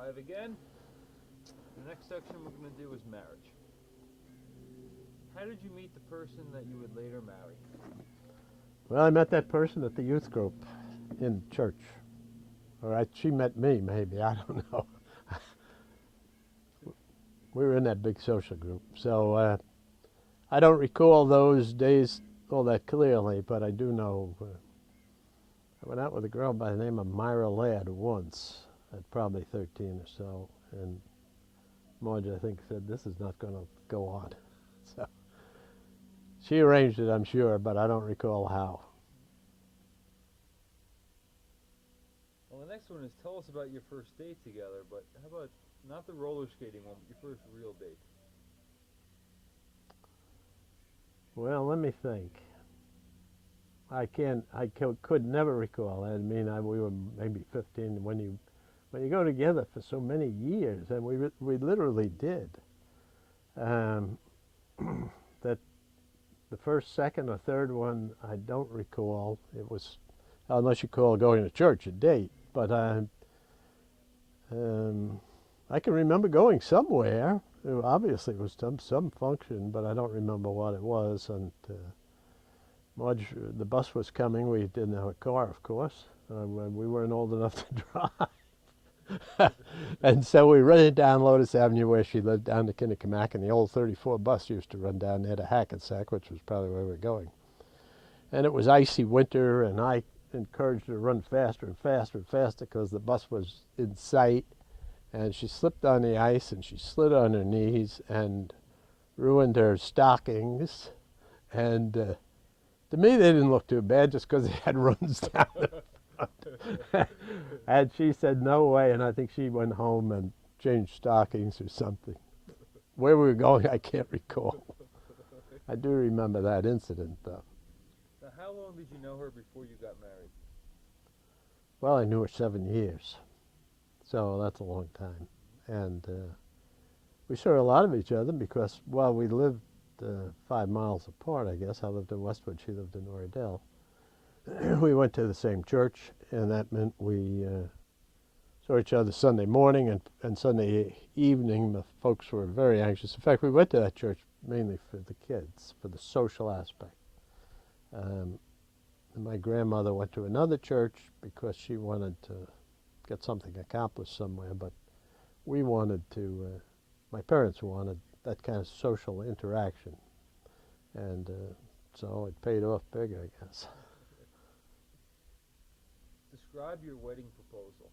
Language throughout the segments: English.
Live again. The next section we're going to do is marriage. How did you meet the person that you would later marry? Well, I met that person at the youth group in church. She met me, maybe. I don't know. We were in that big social group. So I don't recall those days all that clearly, but I do know I went out with a girl by the name of Myra Ladd once, at probably 13 or so. And Marge, I think, said, this is not going to go on. So she arranged it, I'm sure, but I don't recall how. Well, the next one is tell us about your first date together, but how about not the roller skating one, but your first real date? Well, let me think. Could never recall. I mean, we were maybe 15 when you go together for so many years, and we literally did. That the first, second, or third one, I don't recall. It was, unless you call going to church a date. But I can remember going somewhere. Obviously, it was some function, but I don't remember what it was. And Marge, the bus was coming. We didn't have a car, of course. We weren't old enough to drive. And so we rented down Lotus Avenue where she lived down to Kinnecamack, and the old 34 bus used to run down there to Hackensack, which was probably where we were going. And it was icy winter, and I encouraged her to run faster and faster and faster because the bus was in sight. And she slipped on the ice, and she slid on her knees and ruined her stockings. And to me, they didn't look too bad just because they had runs down the front. And she said, no way. And I think she went home and changed stockings or something. Where we were going, I can't recall. I do remember that incident, though. Now, how long did you know her before you got married? Well, I knew her 7 years. So that's a long time. And we saw a lot of each other because, well, we lived 5 miles apart, I guess. I lived in Westwood. She lived in Oradell. We went to the same church, and that meant we saw each other Sunday morning and Sunday evening. The folks were very anxious. In fact, we went to that church mainly for the kids, for the social aspect. My grandmother went to another church because she wanted to get something accomplished somewhere, but we wanted to, my parents wanted that kind of social interaction. And so it paid off big, I guess. Describe your wedding proposal.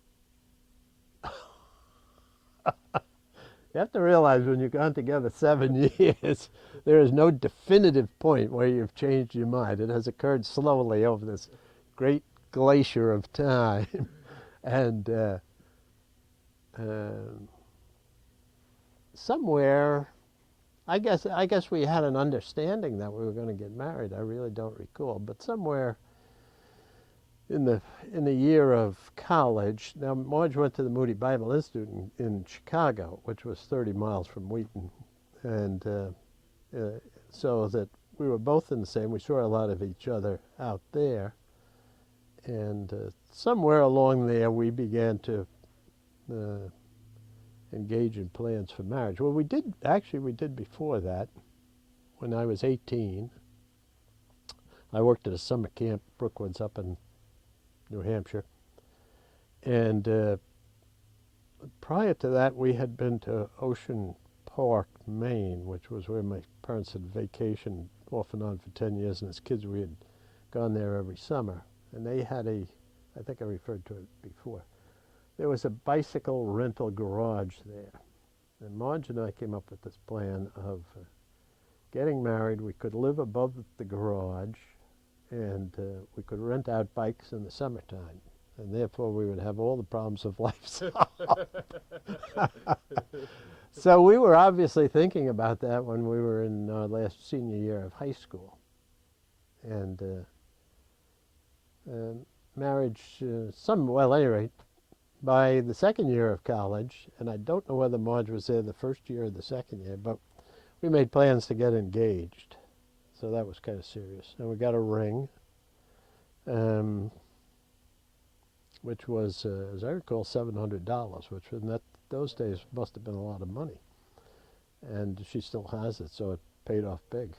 You have to realize when you've gone together 7 years, there is no definitive point where you've changed your mind. It has occurred slowly over this great glacier of time. And somewhere, I guess we had an understanding that we were going to get married. I really don't recall, but somewhere in the year of college. Now, Marge went to the Moody Bible Institute in Chicago, which was 30 miles from Wheaton, and so that we were both in the same. We saw a lot of each other out there, and somewhere along there we began to engage in plans for marriage. Well, we did before that. When I was 18, I worked at a summer camp, Brookwoods, up in New Hampshire. And prior to that, we had been to Ocean Park, Maine, which was where my parents had vacationed off and on for 10 years. And as kids, we had gone there every summer. And they had I think I referred to it before, there was a bicycle rental garage there. And Marge and I came up with this plan of getting married. We could live above the garage, and we could rent out bikes in the summertime, and therefore we would have all the problems of life solved. So we were obviously thinking about that when we were in our last senior year of high school. And marriage, well, at any rate, by the second year of college, and I don't know whether Marge was there the first year or the second year, but we made plans to get engaged. So that was kind of serious. And we got a ring. which was, as I recall, $700, which in those days must have been a lot of money. And she still has it, so it paid off big.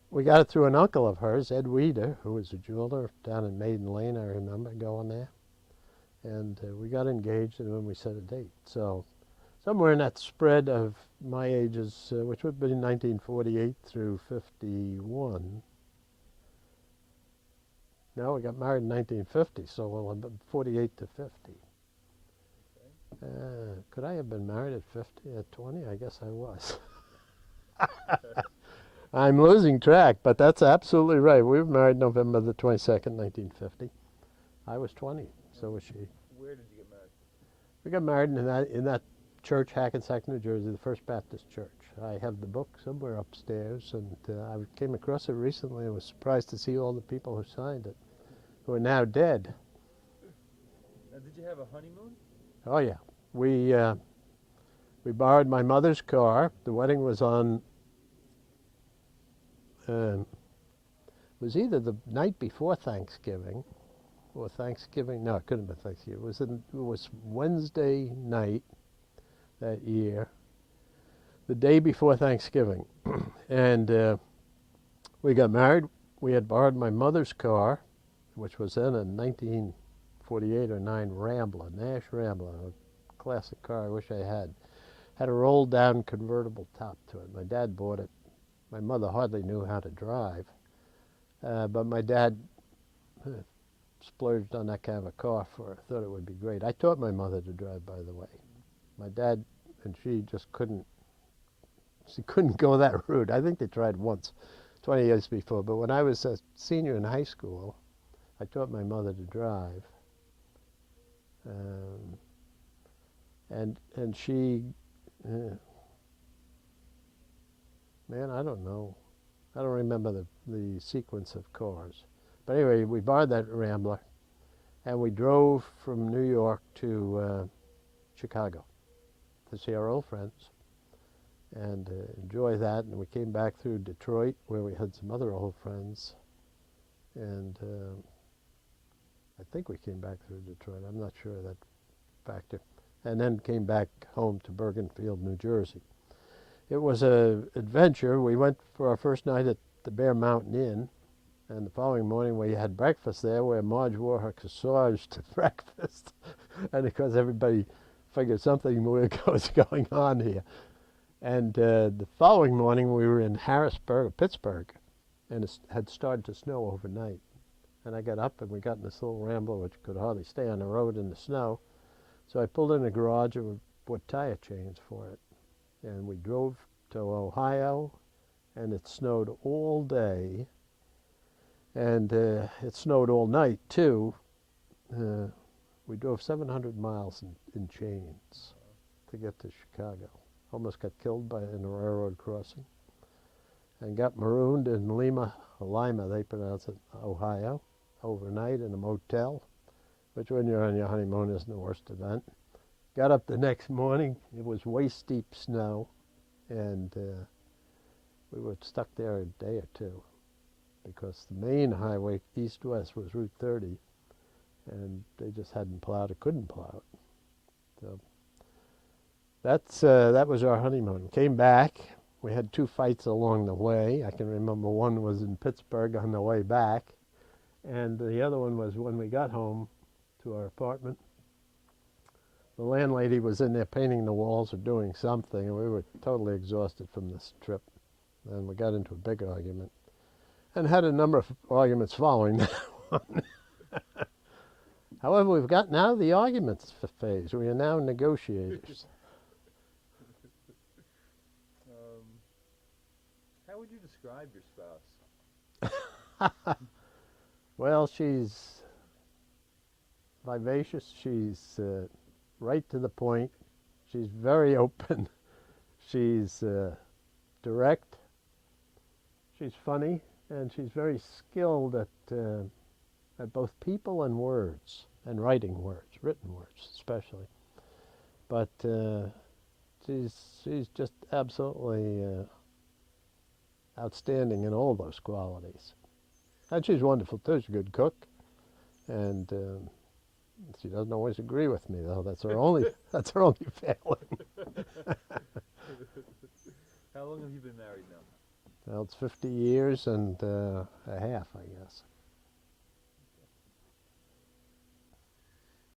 We got it through an uncle of hers, Ed Weeder, who was a jeweler down in Maiden Lane. I remember going there. And we got engaged, and then we set a date. So somewhere in that spread of my ages, which would be 1948 through 51. No, we got married in 1950, so we'll have been 48 to 50. Could I have been married at 50, at 20? I guess I was. I'm losing track, but that's absolutely right. We were married November the 22nd, 1950. I was 20, so was she. Where did you get married? We got married in that church, Hackensack, New Jersey, the First Baptist Church. I have the book somewhere upstairs, and I came across it recently and was surprised to see all the people who signed it, who are now dead. Now, did you have a honeymoon? Oh yeah, we borrowed my mother's car. The wedding was on. It was either the night before Thanksgiving, or Thanksgiving. No, it couldn't have been Thanksgiving. It was Wednesday night that year, the day before Thanksgiving, and we got married. We had borrowed my mother's car, which was then a 1948 or 9 Rambler, Nash Rambler, a classic car I wish I had. Had a roll-down convertible top to it. My dad bought it. My mother hardly knew how to drive, but my dad splurged on that kind of a car for her. Thought it would be great. I taught my mother to drive, by the way. My dad and she just couldn't. She couldn't go that route. I think they tried once, 20 years before. But when I was a senior in high school, I taught my mother to drive, and she. Man, I don't know. I don't remember the sequence of cars. But anyway, we borrowed that Rambler, and we drove from New York to Chicago to see our old friends and enjoy that. And we came back through Detroit, where we had some other old friends. And I think we came back through Detroit. I'm not sure of that factor. And then came back home to Bergenfield, New Jersey. It was an adventure. We went for our first night at the Bear Mountain Inn, and the following morning we had breakfast there, where Marge wore her corsage to breakfast. And because everybody figured something was going on here. And the following morning we were in Harrisburg, Pittsburgh, and it had started to snow overnight. And I got up and we got in this little Rambler, which could hardly stay on the road in the snow. So I pulled in the garage and we put tire chains for it. And we drove to Ohio, and it snowed all day, and it snowed all night too. We drove 700 miles in chains to get to Chicago. Almost got killed in a railroad crossing, and got marooned in Lima, they pronounce it, Ohio, overnight in a motel, which when you're on your honeymoon isn't the worst event. Got up the next morning. It was waist-deep snow, and we were stuck there a day or two because the main highway east-west was Route 30, and they just hadn't plowed it, couldn't plow it. So that was our honeymoon. Came back. We had 2 fights along the way. I can remember one was in Pittsburgh on the way back, and the other one was when we got home to our apartment. The landlady was in there painting the walls or doing something, and we were totally exhausted from this trip. And we got into a big argument and had a number of arguments following that one. However, we've gotten out of the arguments phase. We are now negotiators. How would you describe your spouse? Well, she's vivacious. She's right to the point. She's very open. She's direct. She's funny, and she's very skilled at both people and words, and writing words, written words especially. But she's just absolutely outstanding in all those qualities. And she's wonderful too. She's a good cook, and She doesn't always agree with me, though. That's her only. That's her only failing. How long have you been married now? Well, it's 50 years and a half, I guess.